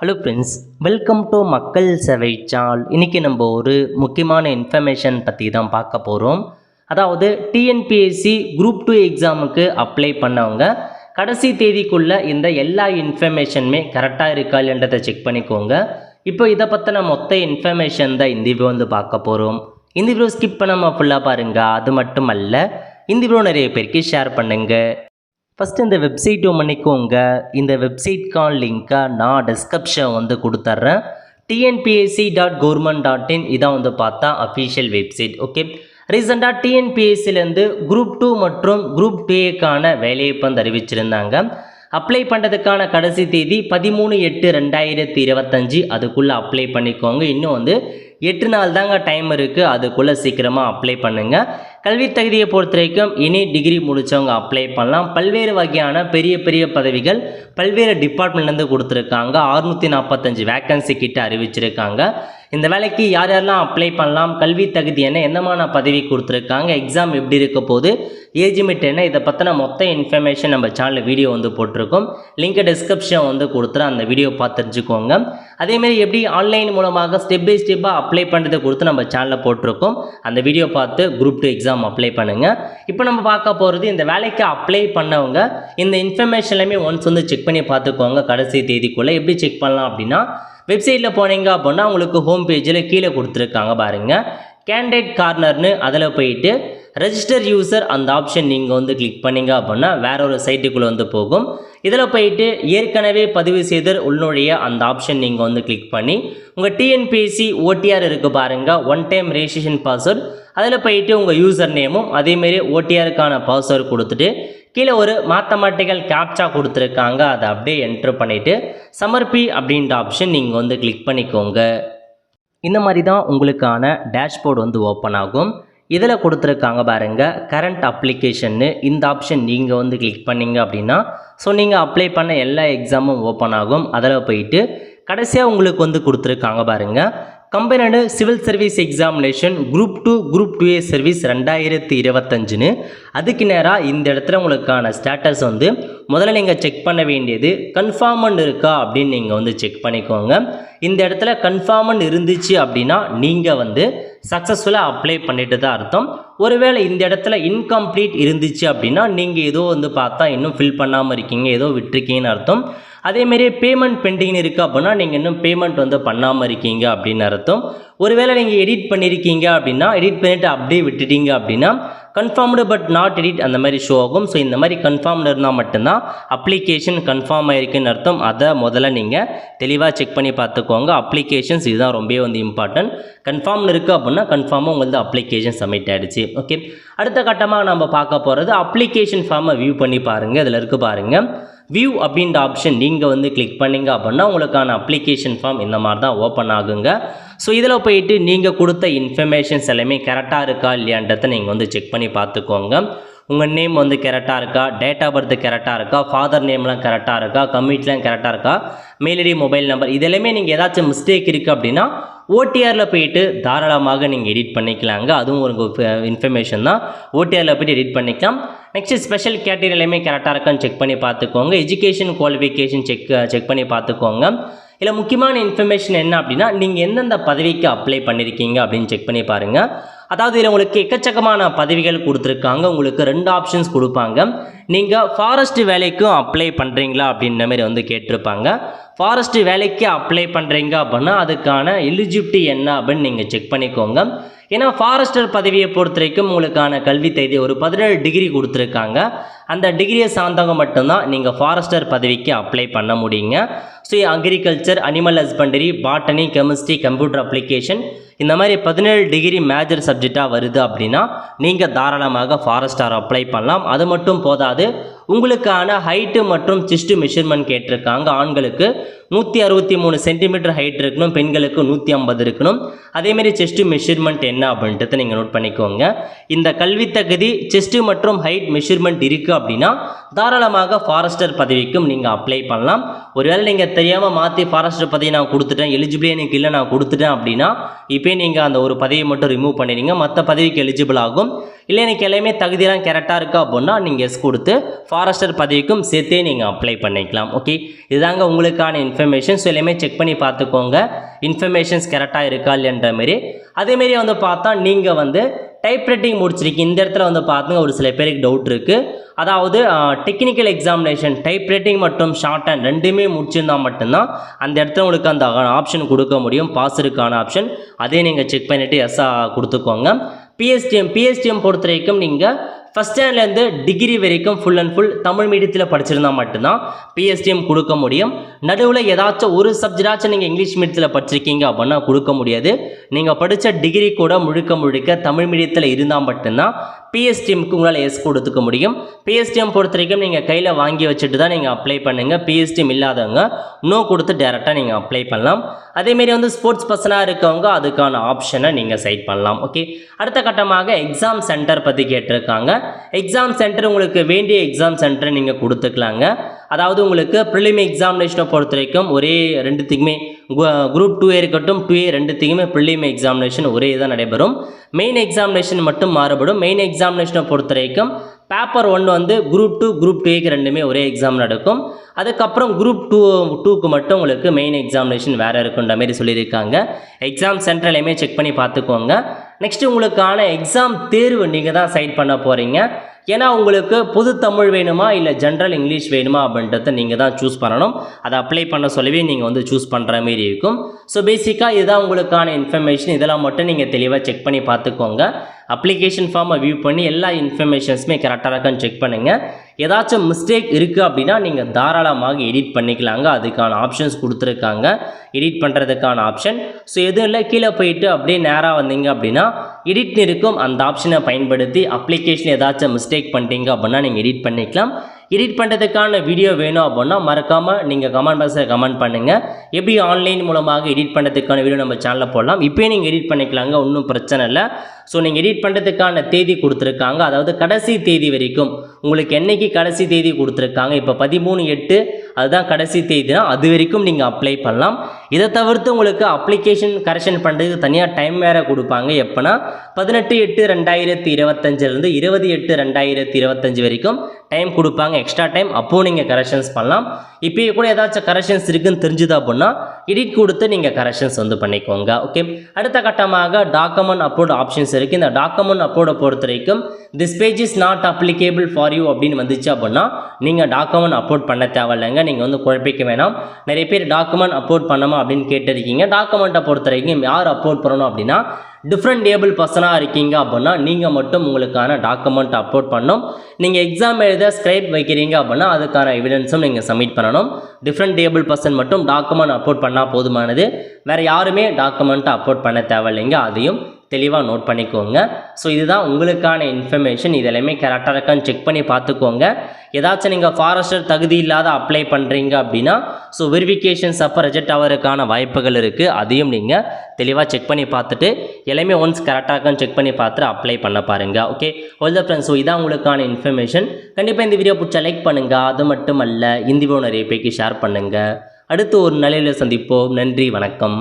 Hello friends, welcome to மக்கள் சேவை channel. இன்றைக்கி நம்ம ஒரு முக்கியமான இன்ஃபர்மேஷன் பற்றி தான் பார்க்க போகிறோம். அதாவது டிஎன்பிஎஸ்சி குரூப் 2 எக்ஸாமுக்கு அப்ளை பண்ணவங்க கடைசி தேதிக்குள்ளே இந்த எல்லா இன்ஃபர்மேஷனுமே கரெக்டாக இருக்கா இல்லைன்றதை செக் பண்ணிக்கோங்க. இப்போ இதை பற்றின மொத்த இன்ஃபர்மேஷன் தான் இந்த வீடியோ பார்க்க போகிறோம். இந்த வீடியோ ஸ்கிப் பண்ணாமல் ஃபுல்லாக பாருங்கள். அது மட்டும் அல்ல, இந்த வீடியோ நிறைய பேருக்கு ஷேர் பண்ணுங்கள். ஃபஸ்ட்டு இந்த வெப்சைட் பண்ணிக்கோங்க. இந்த வெப்சைட்கான லிங்க்கை நான் டிஸ்கிரிப்ஷன் கொடுத்துட்றேன். tnpsc.government.in இதான் பார்த்தா அஃபீஷியல் வெப்சைட். ஓகே, ரீசெண்டாக டிஎன்பிஎஸ்சிலேருந்து குரூப் 2 மற்றும் குரூப் 2க்கான வேலையை அறிவிச்சிருந்தாங்க. அப்ளை பண்ணுறதுக்கான கடைசி தேதி 13/8/2025. அதுக்குள்ளே அப்ளை பண்ணிக்கோங்க. இன்னும் 8 நாள் தாங்க டைம் இருக்குது. அதுக்குள்ளே சீக்கிரமாக அப்ளை பண்ணுங்கள். கல்வி தகுதியை பொறுத்த வரைக்கும் இனி டிகிரி முடித்தவங்க அப்ளை பண்ணலாம். பல்வேறு வகையான பெரிய பெரிய பதவிகள் பல்வேறு டிபார்ட்மெண்ட்லேருந்து கொடுத்துருக்காங்க. 645 வேக்கன்சி கிட்ட அறிவிச்சிருக்காங்க. இந்த வேலைக்கு யார் யாரெல்லாம் அப்ளை பண்ணலாம், கல்வி தகுதி என்ன, என்னமான பதவி கொடுத்துருக்காங்க, எக்ஸாம் எப்படி இருக்க போது, ஏஜ் லிமிட் என்ன, இதை பற்றின மொத்த இன்ஃபர்மேஷன் நம்ம சேனலில் வீடியோ போட்டிருக்கோம். லிங்க் டிஸ்கிரிப்ஷன் கொடுத்துரு, அந்த வீடியோ பார்த்து தெரிஞ்சுக்கோங்க. அதேமாரி எப்படி ஆன்லைன் மூலமாக ஸ்டெப் பை ஸ்டெப்பாக அப்ளை பண்ணுறதை கொடுத்து நம்ம சேனலில் போட்டிருக்கோம். அந்த வீடியோ பார்த்து குரூப் 2 எக்ஸாம் அப்ளை பண்ணுங்கள். இப்போ நம்ம பார்க்க போகிறது, இந்த வேலைக்கு அப்ளை பண்ணவங்க இந்த இன்ஃபர்மேஷன் எல்லாமே ஒன்ஸ் செக் பண்ணி பார்த்துக்கோங்க. கடைசி தேதிக்குள்ளே எப்படி செக் பண்ணலாம் அப்படின்னா, வெப்சைட்டில் போனீங்க அப்படின்னா உங்களுக்கு ஹோம் பேஜில் கீழே கொடுத்துருக்காங்க பாருங்கள், கேண்டிடேட் கார்னர்னு. அதில் போயிட்டு ரெஜிஸ்டர் யூசர் அந்த ஆப்ஷன் நீங்கள் கிளிக் பண்ணிங்க அப்படின்னா வேற ஒரு சைட்டுக்குள்ளே போகும். இதில் போயிட்டு ஏற்கனவே பதிவு செய்த உள்நுழைய அந்த ஆப்ஷன் நீங்கள் கிளிக் பண்ணி உங்கள் டிஎன்பிஎஸ்சி ஓடிஆர் இருக்குது பாருங்கள், ஒன் டைம் ரெஜிஸ்ட்ரேஷன் பாஸ்வேர்டு. அதில் போயிட்டு உங்கள் யூசர் நேமும் அதேமாரி ஓடிஆருக்கான பாஸ்வேர்டு கொடுத்துட்டு கீழே ஒரு மேத்தமேட்டிக்கல் கேப்சா கொடுத்துருக்காங்க. அதை அப்படியே என்ட்ரு பண்ணிவிட்டு சமர்ப்பி அப்படின்ற ஆப்ஷன் நீங்கள் கிளிக் பண்ணிக்கோங்க. இந்த மாதிரி தான் உங்களுக்கான டேஷ்போர்டு ஓப்பன் ஆகும். இதில் கொடுத்துருக்காங்க பாருங்கள், கரண்ட் அப்ளிகேஷன்னு. இந்த ஆப்ஷன் நீங்கள் கிளிக் பண்ணிங்க அப்படின்னா நீங்கள் அப்ளை பண்ண எல்லா எக்ஸாமும் ஓப்பன் ஆகும். அதில் போயிட்டு கடைசியாக உங்களுக்கு கொடுத்துருக்காங்க பாருங்கள், combined civil service examination group 2 group 2A service 2025ன்னு. அதுக்கு நேராக இந்த இடத்துல உங்களுக்கான ஸ்டேட்டஸ் முதல்ல நீங்கள் செக் பண்ண வேண்டியது கன்ஃபார்மண்ட் இருக்கா அப்படின்னு நீங்கள் செக் பண்ணிக்கோங்க. இந்த இடத்துல கன்ஃபார்மண்ட் இருந்துச்சு அப்படின்னா நீங்கள் சக்ஸஸ்ஃபுல்லாக அப்ளை பண்ணிட்டு தான் அர்த்தம். ஒருவேளை இந்த இடத்துல இன்கம்ப்ளீட் இருந்துச்சு அப்படின்னா நீங்கள் ஏதோ பார்த்தா இன்னும் ஃபில் பண்ணாமல் இருக்கீங்க, ஏதோ விட்டுருக்கீங்கன்னு அர்த்தம். அதேமாரி பேமெண்ட் பெண்டிங் இருக்குது அப்படின்னா நீங்கள் இன்னும் பேமெண்ட் பண்ணாமல் இருக்கீங்க அப்படின்னு அர்த்தம். ஒருவேளை நீங்கள் எடிட் பண்ணியிருக்கீங்க அப்படின்னா, எடிட் பண்ணிவிட்டு அப்படியே விட்டுட்டீங்க அப்படின்னா கன்ஃபார்ம்டு பட் நாட் எடிட் அந்த மாதிரி ஷோ ஆகும். ஸோ இந்த மாதிரி கன்ஃபார்ம்டு இருந்தால் மட்டும்தான் அப்ளிகேஷன் கன்ஃபார்ம் ஆகிருக்குன்னு அர்த்தம். அதை முதல்ல நீங்கள் தெளிவாக செக் பண்ணி பார்த்துக்கோங்க. அப்ளிகேஷன்ஸ் இதுதான் ரொம்ப இம்பார்ட்டன்ட். கன்ஃபார்ம்னு இருக்குது அப்படின்னா கன்ஃபார்மாக உங்களுக்கு அப்ளிகேஷன் சப்மிட் ஆகிடுச்சு. ஓகே, அடுத்த கட்டமாக நம்ம பார்க்க போகிறது அப்ளிகேஷன் ஃபார்மை வியூ பண்ணி பாருங்கள். இதில் இருக்குது பாருங்கள், வியூ அப்படின்ற ஆப்ஷன் நீங்கள் கிளிக் பண்ணிங்க அப்படின்னா உங்களுக்கான அப்ளிகேஷன் ஃபார்ம் இந்த மாதிரி தான் ஓப்பன் ஆகுங்க. ஸோ இதில் போயிட்டு நீங்கள் கொடுத்த இன்ஃபர்மேஷன்ஸ் எல்லாமே கரெக்டாக இருக்கா இல்லையான்றதை நீங்கள் செக் பண்ணி பார்த்துக்கோங்க. உங்கள் நேம் கரெக்டாக இருக்கா, டேட் ஆஃப் பர்த் கரெக்டாக இருக்கா, ஃபாதர் நேம்லாம் கரெக்டாக இருக்கா, கம்யூனிட்டிலாம் கரெக்டாக இருக்கா, மெயில் ஐடி, மொபைல் நம்பர், இதெல்லாமே நீங்கள் ஏதாச்சும் மிஸ்டேக் இருக்குது அப்படின்னா ஓடிஆரில் போயிட்டு தாராளமாக நீங்கள் எடிட் பண்ணிக்கலாங்க. அதுவும் ஒரு இன்ஃபர்மேஷன் தான். ஓடிஆரில் போய்ட்டு எடிட் பண்ணிக்கலாம். நெக்ஸ்ட்டு ஸ்பெஷல் கேட்டகரி எல்லாமே கரெக்டாக இருக்கான்னு செக் பண்ணி பார்த்துக்கோங்க. எஜுகேஷன் குவாலிஃபிகேஷன் செக் பண்ணி பார்த்துக்கோங்க. இதில் முக்கியமான இன்ஃபர்மேஷன் என்ன அப்படின்னா, நீங்கள் எந்தெந்த பதவிக்கு அப்ளை பண்ணியிருக்கீங்க அப்படின்னு செக் பண்ணி பாருங்கள். அதாவது இதில் உங்களுக்கு எக்கச்சக்கமான பதவிகள் கொடுத்துருக்காங்க. உங்களுக்கு 2 ஆப்ஷன்ஸ் கொடுப்பாங்க. நீங்கள் ஃபாரஸ்ட் வேலைக்கும் அப்ளை பண்ணுறீங்களா அப்படின்ற மாதிரி கேட்டிருப்பாங்க. ஃபாரஸ்ட் வேலைக்கு அப்ளை பண்ணுறீங்க அப்படின்னா அதுக்கான எலிஜிபிலிட்டி என்ன அப்படின்னு நீங்கள் செக் பண்ணிக்கோங்க. ஏன்னா ஃபாரஸ்டர் பதவியை பொறுத்த வரைக்கும் உங்களுக்கான கல்வி தகுதி ஒரு 17 டிகிரி கொடுத்துருக்காங்க. அந்த டிகிரியை சார்ந்தவங்க மட்டும்தான் நீங்கள் ஃபாரஸ்டர் பதவிக்கு அப்ளை பண்ண முடியுங்க. So agriculture, animal husbandry, botany, chemistry, computer application இந்த மாதிரி 17 டிகிரி மேஜர் சப்ஜெக்டாக வருது அப்படின்னா நீங்கள் தாராளமாக ஃபாரஸ்டார் அப்ளை பண்ணலாம். அது மட்டும் போதாது, உங்களுக்கான ஹைட்டு மற்றும் செஸ்ட் மெஷர்மெண்ட் கேட்டிருக்காங்க. ஆண்களுக்கு 163 சென்டிமீட்டர் ஹைட் இருக்கணும், பெண்களுக்கு 150 இருக்கணும். அதேமாரி செஸ்ட் மெஷர்மெண்ட் என்ன அப்படின்றத நீங்கள் நோட் பண்ணிக்கோங்க. இந்த கல்வி தகுதி செஸ்ட் மற்றும் ஹைட் மெஷர்மெண்ட் இருக்குது அப்படின்னா தாராளமாக ஃபாரஸ்டர் பதவிக்கும் நீங்கள் அப்ளை பண்ணலாம். ஒருவேளை நீங்கள் தெரியாமல் மாற்றி ஃபாரஸ்டர் பதவி நான் கொடுத்துட்டேன், எலிஜிபிளே எனக்கு இல்லை நான் கொடுத்துட்டேன் அப்படின்னா இப்போ நீங்கள் அந்த ஒரு பதவியை மட்டும் ரிமூவ் பண்ணிடுங்க, மற்ற பதவிக்கு எலிஜிபிள் ஆகும். இல்லை எனக்கு எல்லாமே தகுதியெல்லாம் கரெக்டாக இருக்கா அப்படின்னா நீங்கள் எஸ் கொடுத்து ஃபாரஸ்டர் பதவிக்கும் சேர்த்தே நீங்கள் அப்ளை பண்ணிக்கலாம். ஓகே, இதுதாங்க உங்களுக்கான இன்ஃபர்மேஷன்ஸ். எல்லாமே செக் பண்ணி பார்த்துக்கோங்க இன்ஃபர்மேஷன்ஸ் கரெக்டாக இருக்கா இல்லைன்ற மாரி. அதேமாரி வந்து பார்த்தா நீங்கள் வந்து டைப் ரைட்டிங் முடிச்சிருக்கீங்க. இந்த இடத்துல வந்து பார்த்துங்க ஒரு சில பேருக்கு டவுட் இருக்குது. அதாவது டெக்னிக்கல் எக்ஸாமினேஷன் டைப் ரைட்டிங் மற்றும் ஷார்ட் ஹேண்ட் ரெண்டுமே முடிச்சிருந்தால் மட்டும்தான் அந்த இடத்துல உங்களுக்கு அந்த ஆப்ஷன் கொடுக்க முடியும், பாஸுக்கான ஆப்ஷன். அதே நீங்கள் செக் பண்ணிவிட்டு எஸ்ஸாக கொடுத்துக்கோங்க. பிஎஸ்டிஎம் பொறுத்த வரைக்கும் நீங்கள் ஃபஸ்ட் ஸ்டாண்டர்ட்லேருந்து டிகிரி வரைக்கும் ஃபுல் அண்ட் ஃபுல் தமிழ் மீடியத்தில் படிச்சிருந்தால் மட்டும்தான் பிஎஸ்டிஎம் கொடுக்க முடியும். நடுவில் ஏதாச்சும் ஒரு சப்ஜெக்டாச்சும் நீங்கள் இங்கிலீஷ் மீடியத்தில் படிச்சிருக்கீங்க அப்படின்னா கொடுக்க முடியாது. நீங்கள் படித்த டிகிரி கூட முழுக்க தமிழ் மீடியத்தில் இருந்தால் மட்டும்தான் பிஎஸ்டிஎம்க்கு உங்களால் எஸ் கொடுத்துக்க முடியும். பிஎஸ்டிஎம் பொறுத்த வரைக்கும் நீங்கள் கையில் வாங்கி வச்சுட்டு தான் நீங்கள் அப்ளை பண்ணுங்கள். பிஎஸ்டிஎம் இல்லாதவங்க நோ கொடுத்து டேரெக்டாக நீங்கள் அப்ளை பண்ணலாம். அதேமாரி வந்து ஸ்போர்ட்ஸ் பர்சனாக இருக்கவங்க அதுக்கான ஆப்ஷனை நீங்கள் செட் பண்ணலாம். ஓகே, அடுத்த கட்டமாக எக்ஸாம் சென்டர் பற்றி கேட்டிருக்காங்க. எக்ஸாம் சென்டர் உங்களுக்கு வேண்டிய எக்ஸாம் சென்டரை நீங்கள் கொடுத்துக்கலாங்க. அதாவது உங்களுக்கு ப்ரிலிம் எக்ஸாமினேஷனை பொறுத்த வரைக்கும் ஒரே ரெண்டுத்துக்குமே குரூப் 2A இருக்கட்டும் 2A ரெண்டுத்துக்குமே ப்ரிலிம் எக்ஸாமினேஷன் ஒரே தான் நடைபெறும். மெயின் எக்ஸாமினேஷன் மட்டும் மாறுபடும். மெயின் எக்ஸாமினேஷனை பொறுத்த வரைக்கும் பேப்பர் 1 வந்து குரூப் 2 குரூப் 2Aக்கு ரெண்டுமே ஒரே எக்ஸாம் நடக்கும். அதுக்கப்புறம் குரூப் 2க்கு மட்டும் உங்களுக்கு மெயின் எக்ஸாமினேஷன் வேறு இருக்குன்ற மாரி சொல்லியிருக்காங்க. எக்ஸாம் சென்டர்லையுமே செக் பண்ணி பார்த்துக்கோங்க. நெக்ஸ்ட்டு உங்களுக்கான எக்ஸாம் தேர்வு நீங்கள் தான் சைட் பண்ண போகிறீங்க. ஏன்னா உங்களுக்கு பொது தமிழ் வேணுமா இல்லை ஜென்ரல் இங்கிலீஷ் வேணுமா அப்படின்றத நீங்கள் தான் சூஸ் பண்ணணும். அதை அப்ளை பண்ண சொல்லவே நீங்கள் வந்து சூஸ் பண்ணுற மாரி இருக்கும். ஸோ பேசிக்காக இதுதான் உங்களுக்கான இன்ஃபர்மேஷன். இதெல்லாம் மட்டும் நீங்கள் தெளிவாக செக் பண்ணி பார்த்துக்கோங்க. அப்ளிகேஷன் ஃபார்மை வியூ பண்ணி எல்லா இன்ஃபர்மேஷன்ஸுமே கரெக்டாக இருக்கான்னு செக் பண்ணுங்கள். ஏதாச்சும் மிஸ்டேக் இருக்குது அப்படின்னா நீங்கள் தாராளமாக எடிட் பண்ணிக்கலாங்க. அதுக்கான ஆப்ஷன்ஸ் கொடுத்துருக்காங்க, எடிட் பண்ணுறதுக்கான ஆப்ஷன். ஸோ எதுவும் இல்லை, கீழே போயிட்டு அப்படியே நேராக வந்தீங்க அப்படின்னா எடிட் இருக்கும். அந்த ஆப்ஷனை பயன்படுத்தி அப்ளிகேஷன் ஏதாச்சும் மிஸ்டேக் பண்ணிட்டீங்க அப்படின்னா நீங்கள் எடிட் பண்ணிக்கலாம். எடிட் பண்ணுறதுக்கான வீடியோ வேணும் அப்படின்னா மறக்காமல் நீங்கள் கமெண்ட் பாக்ஸில் கமெண்ட் பண்ணுங்கள். எப்படி ஆன்லைன் மூலமாக எடிட் பண்ணுறதுக்கான வீடியோ நம்ம சேனலில் போடலாம். இப்போயே நீங்கள் எடிட் பண்ணிக்கலாங்க, ஒன்றும் பிரச்சனை இல்லை. ஸோ நீங்கள் எடிட் பண்ணுறதுக்கான தேதி கொடுத்துருக்காங்க. அதாவது கடைசி தேதி வரைக்கும் உங்களுக்கு என்றைக்கு கடைசி தேதி கொடுத்துருக்காங்க. இப்போ 13/8 அதுதான் கடைசி தேதினா அது வரைக்கும் நீங்கள் அப்ளை பண்ணலாம். இதை தவிர்த்து உங்களுக்கு அப்ளிகேஷன் கரெக்ஷன் பண்ணுறதுக்கு தனியாக டைம் வேறு கொடுப்பாங்க. எப்போனா 18/8/2025 20/8/2025 வரைக்கும் டைம் கொடுப்பாங்க, எக்ஸ்ட்ரா டைம். அப்போது நீங்கள் கரெக்ஷன்ஸ் பண்ணலாம். இப்போ கூட ஏதாச்சும் கரெக்ஷன்ஸ் இருக்குன்னு தெரிஞ்சுது அப்படின்னா எடிட் கொடுத்து நீங்கள் கரெக்ஷன்ஸ் வந்து பண்ணிக்கோங்க. ஓகே, அடுத்த கட்டமாக டாக்குமெண்ட் அப்லோட் ஆப்ஷன்ஸ் இருக்குது. இந்த டாக்குமெண்ட் அப்லோடை பொறுத்த வரைக்கும் this page is not applicable for you அப்படின்னு வந்துச்சு அப்படின்னா நீங்கள் டாக்குமெண்ட் அப்லோட் பண்ண தேவையில்லைங்க. நீங்கள் வந்து குழப்பிக்க வேணாம். நிறைய பேர் டாக்குமெண்ட் அப்லோட் பண்ணணுமா அப்படின்னு கேட்டிருக்கீங்க. டாக்குமெண்ட்டை பொறுத்த வரைக்கும் யார் அப்லோட் பண்ணணும் அப்படின்னா டிஃப்ரெண்ட் ஏபிள் பர்சனாக இருக்கீங்க அப்படின்னா நீங்கள் மட்டும் உங்களுக்கான டாக்குமெண்ட் அப்லோட் பண்ணணும். நீங்கள் எக்ஸாம் எழுத ஸ்கிரைப் வைக்கிறீங்க அப்படின்னா அதுக்கான எவிடன்ஸும் நீங்கள் சப்மிட் பண்ணணும். டிஃப்ரெண்ட் ஏபிள் பர்சன் மட்டும் டாக்குமெண்ட் அப்லோட் பண்ணால் போதுமானது. வேறு யாருமே டாக்குமெண்ட்டை அப்லோட் பண்ண தேவையில்லைங்க. அதையும் தெளிவாக நோட் பண்ணிக்கோங்க. ஸோ இதுதான் உங்களுக்கான இன்ஃபர்மேஷன். இதெல்லாமே கரெக்டாக இருக்கான்னு செக் பண்ணி பார்த்துக்கோங்க. ஏதாச்சும் நீங்கள் ஃபாரஸ்டர் தகுதி இல்லாத அப்ளை பண்ணுறீங்க அப்படின்னா ஸோ வெரிஃபிகேஷன்ஸ் அப்போ ரிஜெக்ட் ஆகிறதுக்கான வாய்ப்புகள் இருக்குது. அதையும் நீங்கள் தெளிவாக செக் பண்ணி பார்த்துட்டு எல்லாமே ஒன்ஸ் கரெக்டாக இருக்கான்னு செக் பண்ணி பார்த்துட்டு அப்ளை பண்ண பாருங்கள். Okay, all friends. ஸோ இதான் உங்களுக்கான இன்ஃபர்மேஷன். கண்டிப்பாக இந்த வீடியோ பிடிச்சா லைக் பண்ணுங்கள். அது மட்டும் அல்ல, இந்த வீடியோ நிறைய பேருக்கு ஷேர் பண்ணுங்கள். அடுத்து ஒரு நிலையில் சந்திப்போம். நன்றி, வணக்கம்.